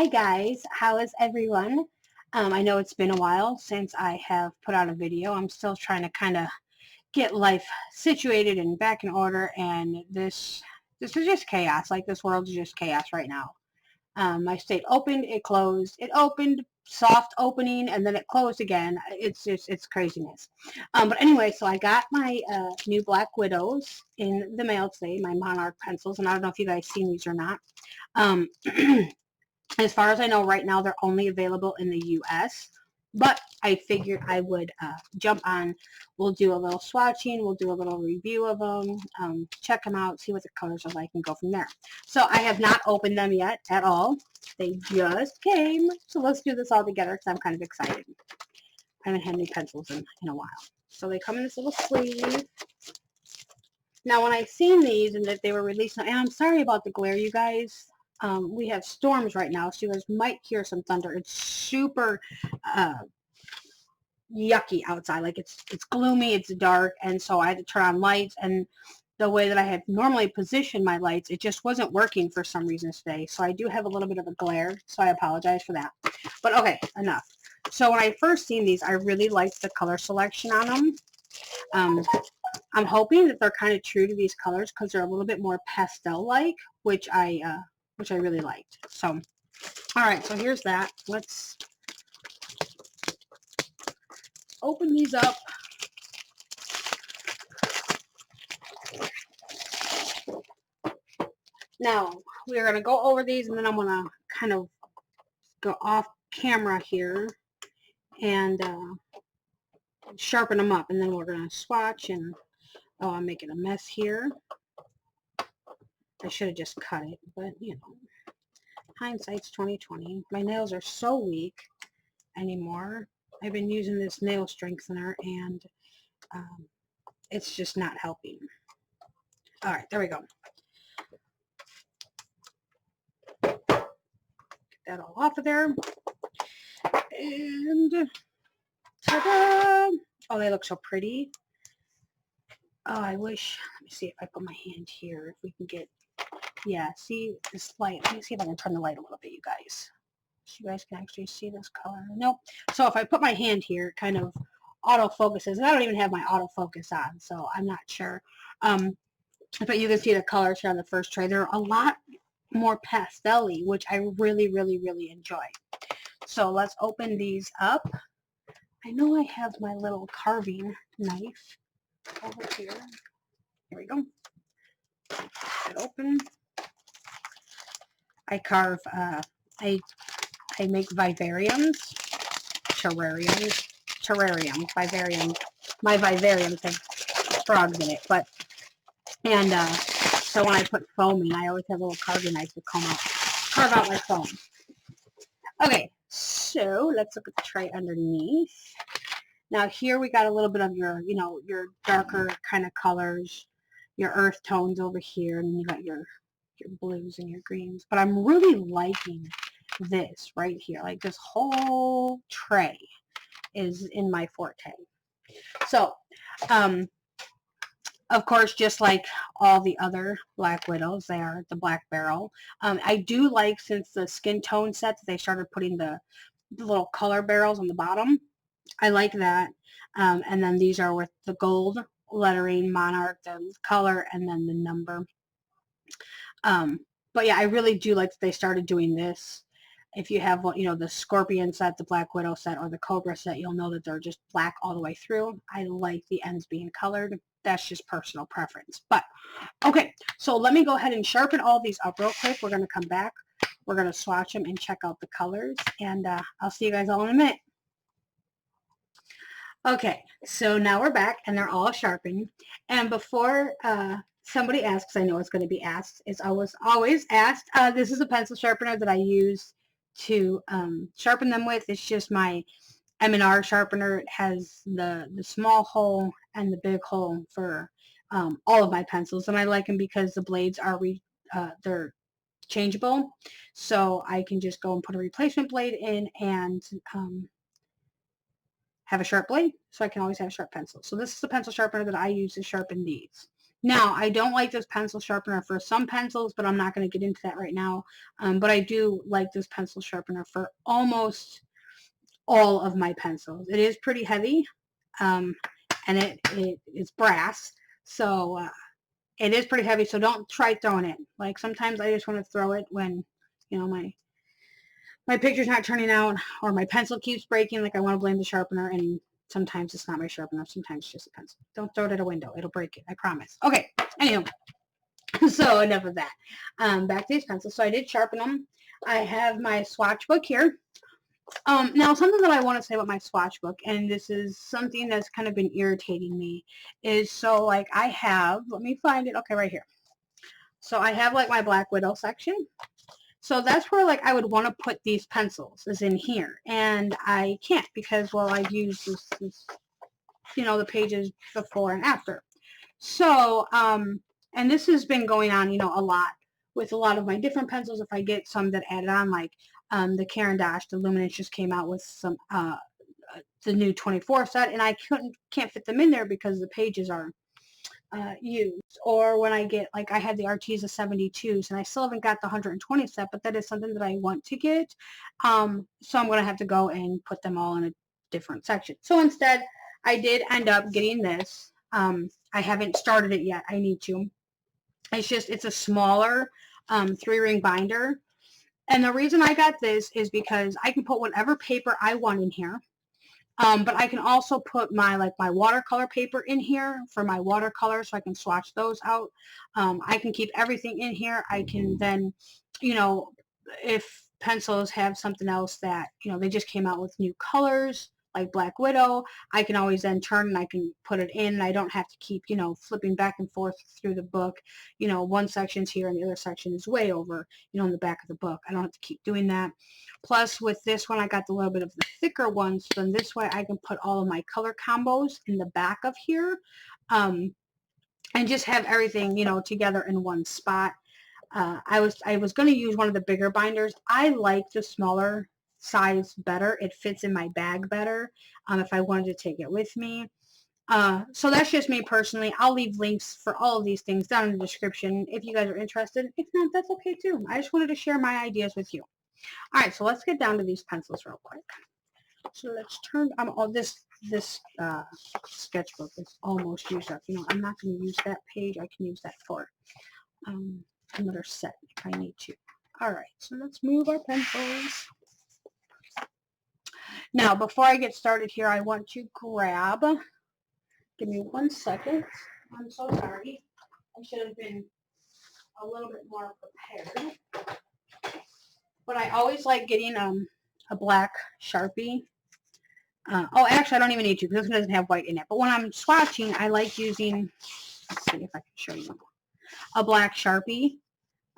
Hi guys, how is everyone? I know it's been a while since I have put out a video. I'm still trying to kind of get life situated and back in order, and this is just chaos. Like, this world is just chaos right now. My state opened, it closed, it opened, soft opening, and then it closed again. It's craziness. But anyway, so I got my new Black Widows in the mail today, my Monarch pencils, and I don't know if you guys seen these or not. As far as I know right now, they're only available in the US, but I figured I would jump on. We'll do a little swatching, we'll do a little review of them, check them out, see what the colors are like, and go from there. So I have not opened them yet at all. They just came, so let's do this all together because I'm kind of excited. I haven't had any pencils in a while. So they come in this little sleeve. Now, when I seen these and that they were released, and I'm sorry about the glare, you guys. We have storms right now, so you guys might hear some thunder. It's super yucky outside. Like, it's gloomy, it's dark, and so I had to turn on lights, and the way that I had normally positioned my lights, it just wasn't working for some reason today. So I do have a little bit of a glare, so I apologize for that. But okay, enough. So when I first seen these, I really liked the color selection on them. I'm hoping that they're kind of true to these colors because they're a little bit more pastel-like, which I really liked. So, all right, so here's that. Let's open these up. Now, we're going to go over these, and then I'm going to kind of go off camera here and sharpen them up, and then we're going to swatch. And oh, I'm making a mess here. I should have just cut it, but you know, hindsight's 2020. My nails are so weak anymore. I've been using this nail strengthener, and it's just not helping. All right, there we go. Get that all off of there. And ta-da! Oh, they look so pretty. Oh, I wish, let me see if I put my hand here, if we can get, yeah, see this light. Let me see if I can turn the light a little bit, you guys. So you guys can actually see this color. Nope. So if I put my hand here, it kind of autofocuses. And I don't even have my autofocus on, so I'm not sure. But you can see the colors here on the first tray. They're a lot more pastel-y, which I really, really, really enjoy. So let's open these up. I know I have my little carving knife over here. Here we go. Get it open. I carve, I make vivariums, vivariums. My vivariums have frogs in it, but, and so when I put foam in, I always have a little carving knife to carve out my foam. Okay, so let's look at the tray underneath. Now here we got a little bit of your, you know, your darker kind of colors, your earth tones over here, and then you got your blues and your greens. But I'm really liking this right here. Like, this whole tray is in my forte. So, of course, just like all the other Black Widows, they are the black barrel. I do like, since the skin tone sets, they started putting the little color barrels on the bottom. I like that. And then these are with the gold lettering, Monarch, the color, and then the number. But yeah, I really do like that they started doing this. If you have, you know, the Scorpion set, the Black Widow set, or the Cobra set, you'll know that they're just black all the way through. I like the ends being colored. That's just personal preference. But okay, so let me go ahead and sharpen all these up real quick. We're going to come back. We're going to swatch them and check out the colors. And I'll see you guys all in a minute. Okay, so now we're back, and they're all sharpened. And before somebody asks, I know it's going to be asked, it's always asked, this is a pencil sharpener that I use to sharpen them with. It's just my M&R sharpener. It has the small hole and the big hole for all of my pencils, and I like them because the blades are they're changeable, so I can just go and put a replacement blade in and have a sharp blade, so I can always have a sharp pencil. So this is the pencil sharpener that I use to sharpen these. Now, I don't like this pencil sharpener for some pencils, but I'm not going to get into that right now. But I do like this pencil sharpener for almost all of my pencils. It is pretty heavy, and it's brass, so it is pretty heavy. So don't try throwing it. Like sometimes I just want to throw it when, you know, my picture's not turning out or my pencil keeps breaking. Like I want to blame the sharpener, and sometimes it's not my sharpener. Sometimes it's just a pencil. Don't throw it at a window. It'll break it. I promise. Okay. Anyway, so enough of that. Back to these pencils. So I did sharpen them. I have my swatch book here. Now, something that I want to say about my swatch book, and this is something that's kind of been irritating me, is so like I have, let me find it. Okay, right here. So I have like my Black Widow section. So that's where like I would want to put these pencils is in here, and I can't because, well, I've used this, you know, the pages before and after. So, and this has been going on, you know, a lot with a lot of my different pencils. If I get some that added on, like the Caran d'Ache, the Luminance just came out with some the new 24 set, and I can't fit them in there because the pages are used. Or when I get, like I had the Arteza 72s and I still haven't got the 120 set, but that is something that I want to get. So I'm going to have to go and put them all in a different section. So instead, I did end up getting this. I haven't started it yet. I need to. It's a smaller 3-ring binder. And the reason I got this is because I can put whatever paper I want in here. But I can also put my watercolor paper in here for my watercolor, so I can swatch those out. I can keep everything in here. I can then, you know, if pencils have something else that, you know, they just came out with new colors, like Black Widow, I can always then turn and I can put it in. I don't have to keep, you know, flipping back and forth through the book. You know, one section's here and the other section is way over, you know, in the back of the book. I don't have to keep doing that. Plus, with this one, I got a little bit of the thicker ones. So then this way I can put all of my color combos in the back of here, and just have everything, you know, together in one spot. I was going to use one of the bigger binders. I like the smaller size better. It fits in my bag better if I wanted to take it with me. So that's just me personally. I'll leave links for all of these things down in the description if you guys are interested. If not, that's okay too. I just wanted to share my ideas with you. All right, so let's get down to these pencils real quick. So let's turn. This sketchbook is almost used up. You know, I'm not going to use that page. I can use that for another set if I need to. All right, so let's move our pencils. Now, before I get started here, I want to grab. Give me 1 second. I'm so sorry. I should have been a little bit more prepared. But I always like getting a black Sharpie. Oh, actually, I don't even need to because this one doesn't have white in it. But when I'm swatching, I like using, let's see if I can show you, a black Sharpie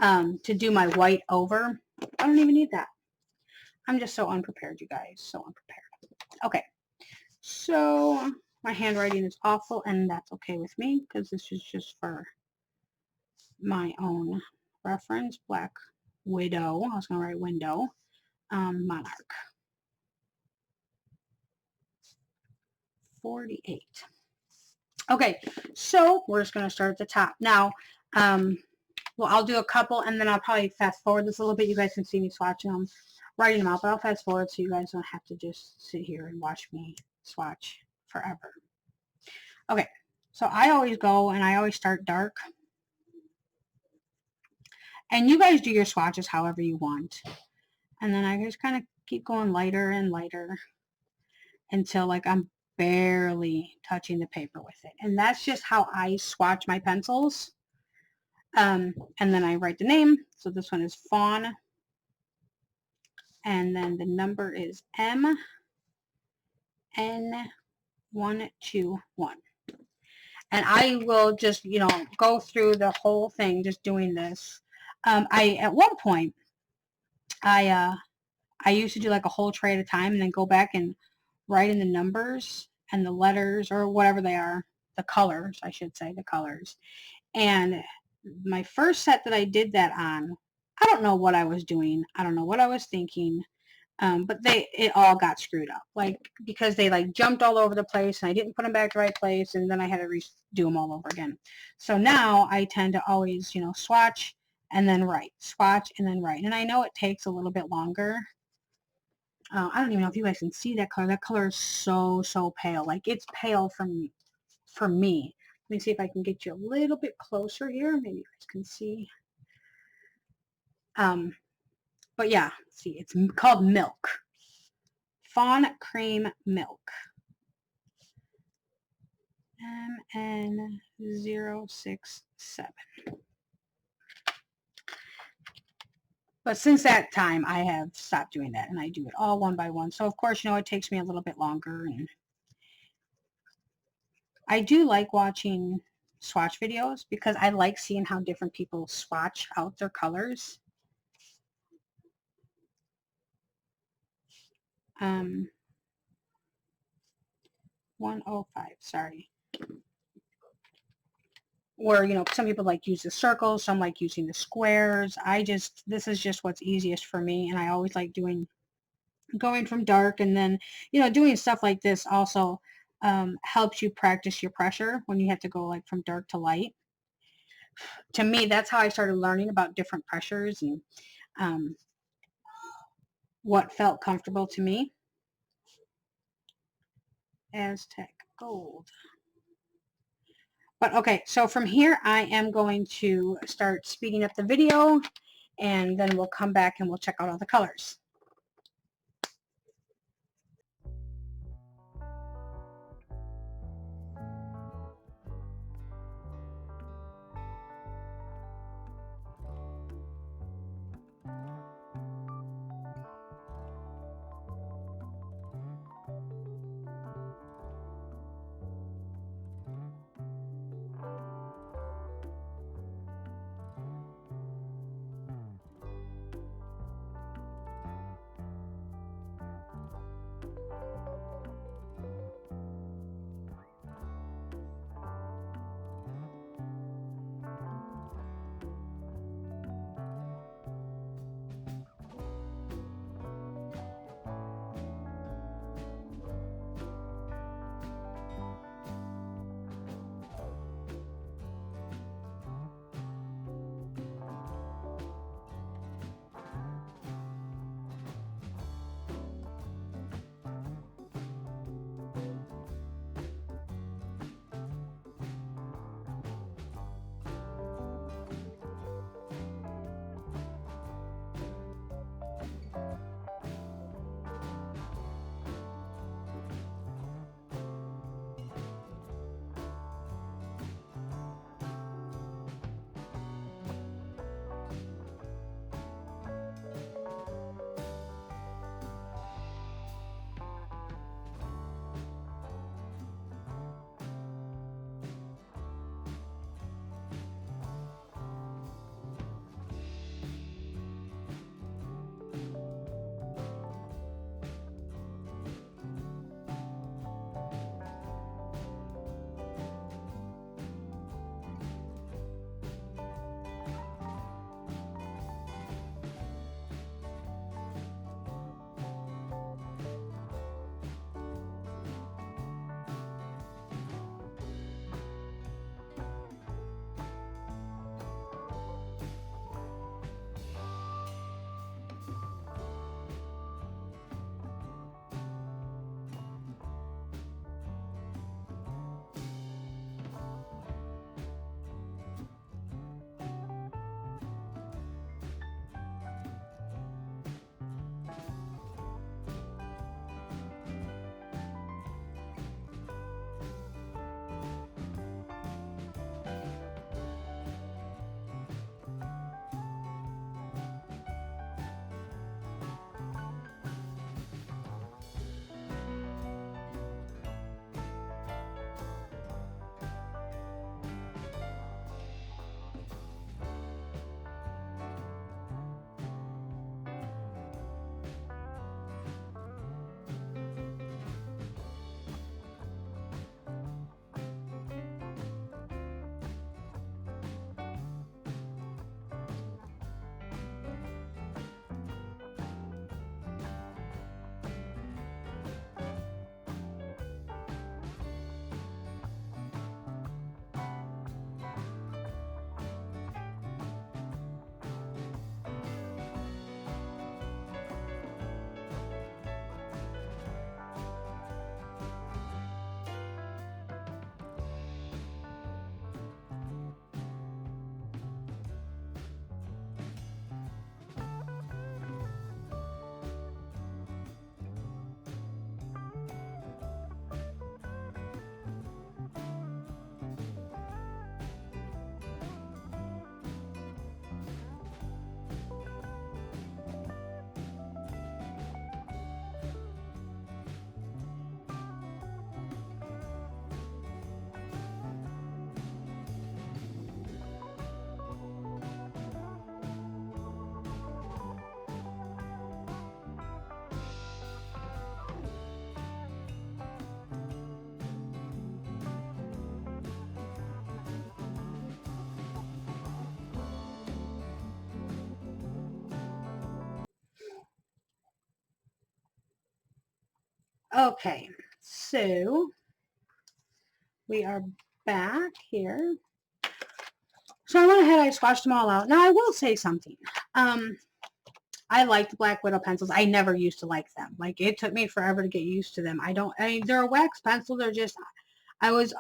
to do my white over. I don't even need that. I'm just so unprepared, you guys. So unprepared. Okay. So my handwriting is awful, and that's okay with me because this is just for my own reference. Black Widow. I was going to write window. Monarch. 48. Okay, so we're just going to start at the top. Now, well, I'll do a couple, and then I'll probably fast forward this a little bit. You guys can see me swatching them, writing them out, but I'll fast forward so you guys don't have to just sit here and watch me swatch forever. Okay, so I always go, and I always start dark. And you guys do your swatches however you want. And then I just kind of keep going lighter and lighter until like I'm barely touching the paper with it. And that's just how I swatch my pencils. And then I write the name. So this one is Fawn. And then the number is MN121. And I will just, you know, go through the whole thing just doing this. At one point, I used to do like a whole tray at a time and then go back and write in the numbers and the letters or whatever they are, the colors, I should say, the colors. And my first set that I did that on, I don't know what I was doing. I don't know what I was thinking. But it all got screwed up, like, because they like jumped all over the place and I didn't put them back the right place, and then I had to redo them all over again. So now I tend to always, swatch and then write, swatch and then write. And I know it takes a little bit longer. I don't even know if you guys can see that color. That color is so, so pale. Like, it's pale for me. Let me see if I can get you a little bit closer here. Maybe you guys can see. But yeah, see, it's called Milk. Fawn Cream Milk. MN067. But since that time, I have stopped doing that, and I do it all one by one. So, of course, it takes me a little bit longer. And I do like watching swatch videos because I like seeing how different people swatch out their colors. 105, sorry. Where, some people like use the circles, some like using the squares. This is just what's easiest for me, and I always like going from dark, and then, doing stuff like this also helps you practice your pressure when you have to go like from dark to light. To me, that's how I started learning about different pressures and what felt comfortable to me. Aztec Gold. But okay, so from here I am going to start speeding up the video, and then we'll come back and we'll check out all the colors. Okay, so we are back here. So I went ahead, I swatched them all out. Now I will say something. I like the Black Widow pencils. I never used to like them. Like, it took me forever to get used to them. I mean, they're a wax pencil. They're just, I was,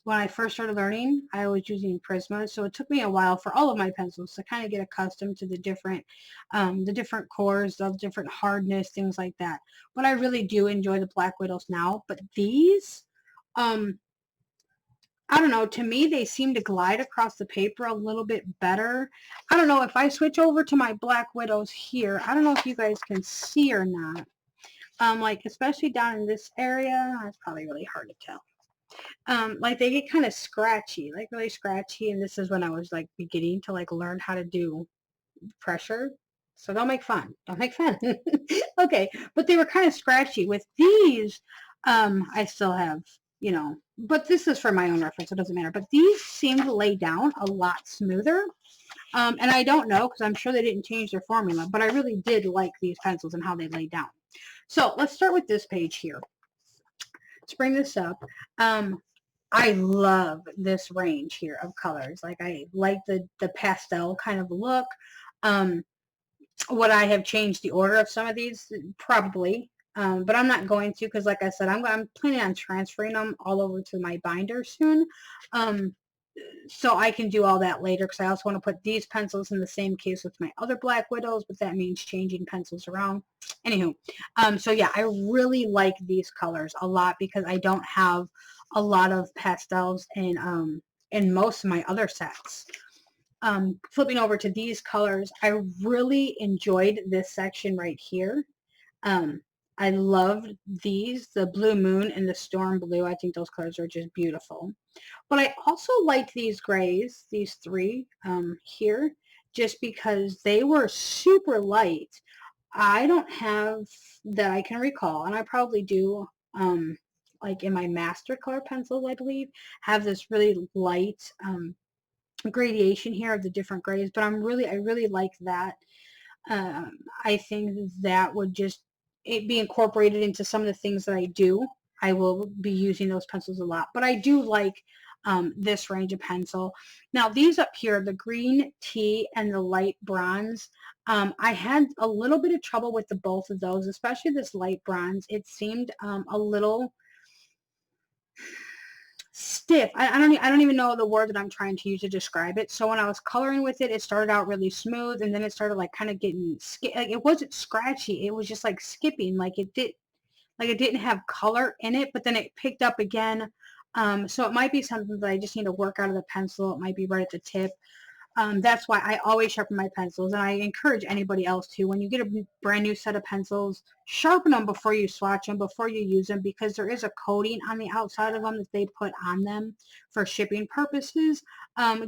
when I first started learning, I was using Prisma. So it took me a while for all of my pencils to kind of get accustomed to the different cores, the different hardness, things like that. But I really do enjoy the Black Widows now. But these, I don't know, to me, they seem to glide across the paper a little bit better. I don't know, if I switch over to my Black Widows here, I don't know if you guys can see or not. Like, especially down in this area, it's probably really hard to tell. Like, they get kind of scratchy, like really scratchy, and this is when I was, like, beginning to, like, learn how to do pressure. So don't make fun. Don't make fun. Okay, but they were kind of scratchy. With these, I still have, you know, but this is for my own reference, so it doesn't matter. But these seem to lay down a lot smoother. And I don't know, because I'm sure they didn't change their formula, but I really did like these pencils and how they lay down. So let's start with this page here. Let's bring this up. I love this range here of colors. Like, I like the pastel kind of look. Would I have changed the order of some of these? Probably. But I'm not going to, because like I said, I'm planning on transferring them all over to my binder soon. So I can do all that later, because I also want to put these pencils in the same case with my other Black Widows, but that means changing pencils around. Anywho, so yeah, I really like these colors a lot, because I don't have a lot of pastels in most of my other sets. Flipping over to these colors, I really enjoyed this section right here. I loved these, the Blue Moon and the Storm Blue. I think those colors are just beautiful. But I also liked these grays, these three here, just because they were super light. I don't have, that I can recall, and I probably do, like in my master color pencils, I believe, have this really light gradation here of the different grays, but I really like that. I think that would just be incorporated into some of the things that I do. I will be using those pencils a lot, but I do like this range of pencil. Now these up here, the green tea and the light bronze, I had a little bit of trouble with the both of those, especially this light bronze. It seemed a little stiff. I don't even know the word that I'm trying to use to describe it. So when I was coloring with it, it started out really smooth, and then it started like kind of getting like, it wasn't scratchy. It was just like skipping, like it didn't have color in it, but then it picked up again. So it might be something that I just need to work out of the pencil. It might be right at the tip. That's why I always sharpen my pencils, and I encourage anybody else to. When you get a brand new set of pencils, sharpen them before you swatch them, before you use them, because there is a coating on the outside of them that they put on them for shipping purposes.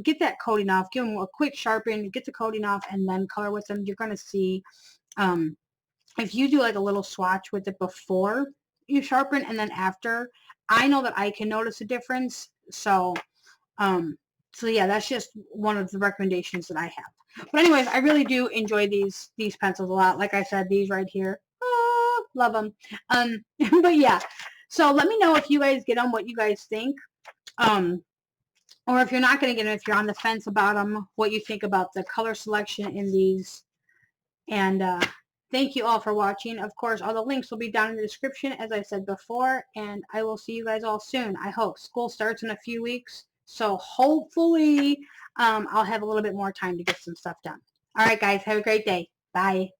Get that coating off, give them a quick sharpen, get the coating off, and then color with them. You're going to see, if you do like a little swatch with it before you sharpen and then after, I know that I can notice a difference. So yeah, that's just one of the recommendations that I have. But anyways, I really do enjoy these pencils a lot. Like I said, these right here, love them. But yeah, so let me know if you guys get them, what you guys think. Or if you're not going to get them, if you're on the fence about them, what you think about the color selection in these. And thank you all for watching. Of course, all the links will be down in the description, as I said before, and I will see you guys all soon. I hope. School starts in a few weeks, so hopefully I'll have a little bit more time to get some stuff done. All right, guys, have a great day. Bye.